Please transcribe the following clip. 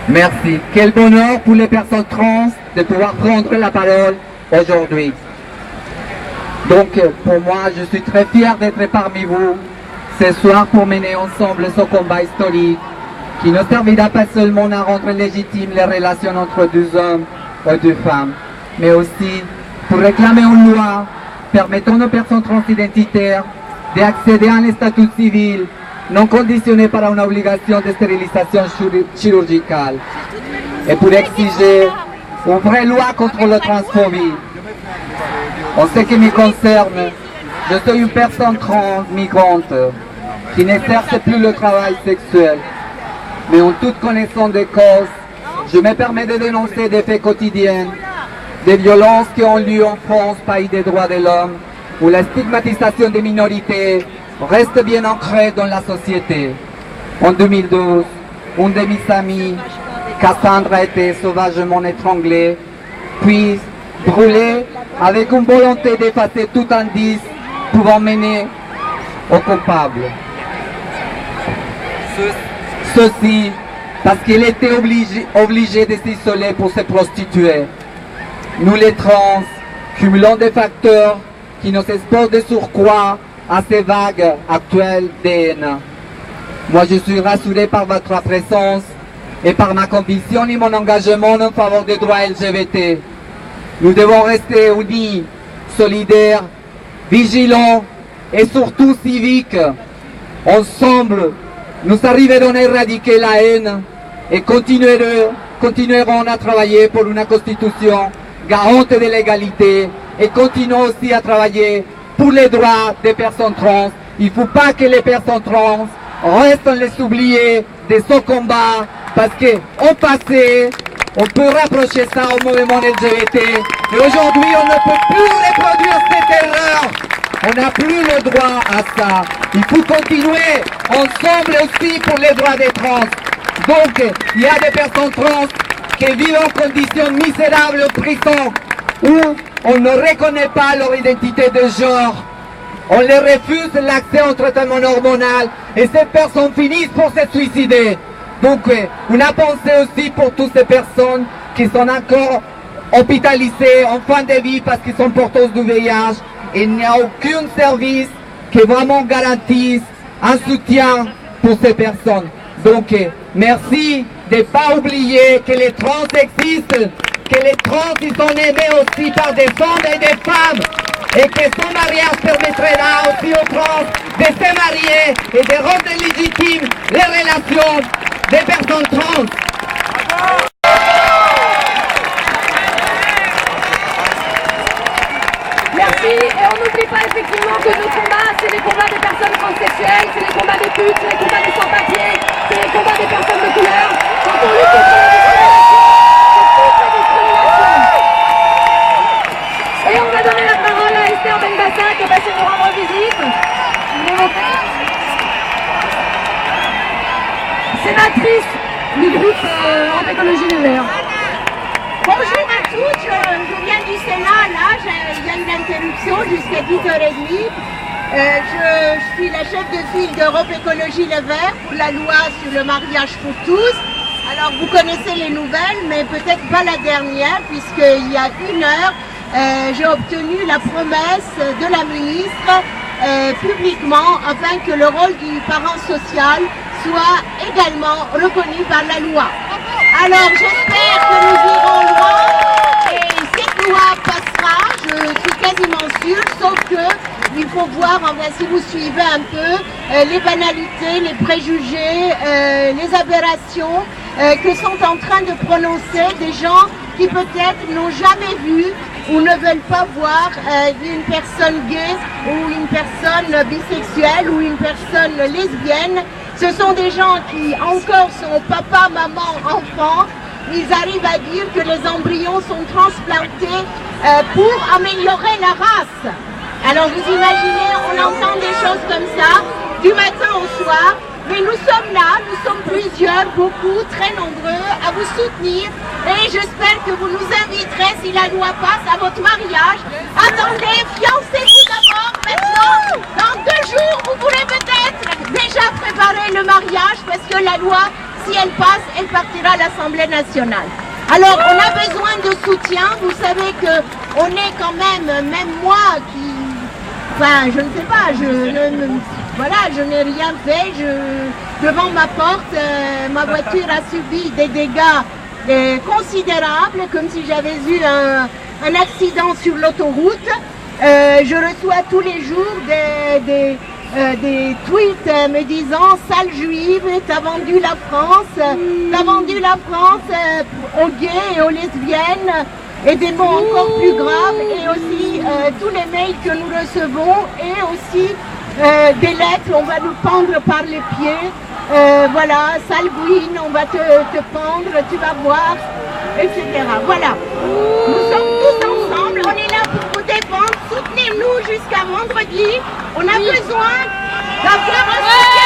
Merci. Quel bonheur pour les personnes trans de pouvoir prendre la parole aujourd'hui. Donc, pour moi, je suis très fier d'être parmi vous ce soir pour mener ensemble ce combat historique qui ne servira pas seulement à rendre légitimes les relations entre deux hommes ou deux femmes, mais aussi pour réclamer une loi permettant aux personnes transidentitaires d'accéder à un statut civil non conditionné par une obligation de stérilisation chirurgicale et pour exiger une vraie loi contre la transphobie. En ce qui me concerne, je suis une personne trans migrante qui n'exerce plus le travail sexuel, mais en toute connaissance des causes, je me permets de dénoncer des faits quotidiens, des violences qui ont lieu en France, pays des droits de l'homme, où la stigmatisation des minorités reste bien ancrée dans la société. En 2012, une de mes amies, Cassandra, a été sauvagement étranglée, puis brûlée avec une volonté d'effacer tout indice pouvant mener au coupable. Ceci parce qu'elle était obligée de s'isoler pour se prostituer. Nous les trans, cumulons des facteurs qui nous exposent de surcroît à ces vagues actuelles de haine. Moi, je suis rassuré par votre présence et par ma conviction et mon engagement en faveur des droits LGBT. Nous devons rester unis, solidaires, vigilants et surtout civiques. Ensemble, nous arriverons à éradiquer la haine et continuerons à travailler pour une constitution garante de l'égalité et continuons aussi à travailler pour les droits des personnes trans. Il ne faut pas que les personnes trans restent les oubliés de ce combat parce qu'au passé, on peut rapprocher ça au mouvement LGBT. Mais aujourd'hui, on ne peut plus reproduire cette erreur. On n'a plus le droit à ça. Il faut continuer ensemble aussi pour les droits des trans. Donc, il y a des personnes trans qui vivent en conditions misérables en prison où on ne reconnaît pas leur identité de genre. On les refuse l'accès au traitement hormonal et ces personnes finissent pour se suicider. Donc, on a pensé aussi pour toutes ces personnes qui sont encore hospitalisées en fin de vie parce qu'ils sont porteuses du VIH. Il n'y a aucun service qui vraiment garantisse un soutien pour ces personnes. Donc, merci de ne pas oublier que les trans existent, que les trans ils sont aimés aussi par des hommes et des femmes, et que son mariage permettra aussi aux trans de se marier et de rendre légitimes les relations des personnes trans. Merci, et on n'oublie pas effectivement que nos combats, c'est les combats des personnes transsexuelles, c'est les combats des putes, c'est les combats des sans-papiers, c'est les combats des personnes de couleur. Quand on lutte contre la discrimination, c'est toute la discrimination. Et on va donner la parole à Esther Benbassa qui est passée nous rendre visite. Sénatrice du groupe en écologie les Verts. Bonjour à toutes, je viens du Sénat, là, il y a une interruption jusqu'à 10h30. Je suis la chef de file d'Europe Écologie Les Verts pour la loi sur le mariage pour tous. Alors vous connaissez les nouvelles, mais peut-être pas la dernière, puisqu'il y a 1 heure, j'ai obtenu la promesse de la ministre publiquement afin que le rôle du parent social soit également reconnu par la loi. Alors j'espère que nous irons loin et cette loi passera, je suis quasiment sûre, sauf que il faut voir, enfin, si vous suivez un peu, les banalités, les préjugés, les aberrations que sont en train de prononcer des gens qui peut-être n'ont jamais vu ou ne veulent pas voir une personne gay ou une personne bisexuelle ou une personne lesbienne. Ce sont des gens qui encore sont papa, maman, enfant. Ils arrivent à dire que les embryons sont transplantés pour améliorer la race. Alors vous imaginez, on entend des choses comme ça du matin au soir. Mais nous sommes là, nous sommes plusieurs, beaucoup, très nombreux à vous soutenir et j'espère que vous nous inviterez, si la loi passe, à votre mariage. Attendez, fiancez-vous d'abord, maintenant, dans 2 jours, vous pourrez peut-être déjà déjà préparé le mariage parce que la loi, si elle passe, elle partira à l'Assemblée nationale. Alors, on a besoin de soutien. Vous savez qu'on est quand même moi qui... Enfin, je ne sais pas, je n'ai rien fait. Devant ma porte, ma voiture a subi des dégâts considérables, comme si j'avais eu un accident sur l'autoroute. Je reçois tous les jours des tweets me disant « Sale juive, t'as vendu la France aux gays et aux lesbiennes » et des mots encore plus graves, et aussi tous les mails que nous recevons, et aussi des lettres, on va nous pendre par les pieds, voilà, sale gouine, on va te pendre, tu vas voir, etc. Voilà, nous sommes tous ensemble, on est là pour vous défendre, soutenez-nous jusqu'à vendredi, on a besoin d'avoir un soutien.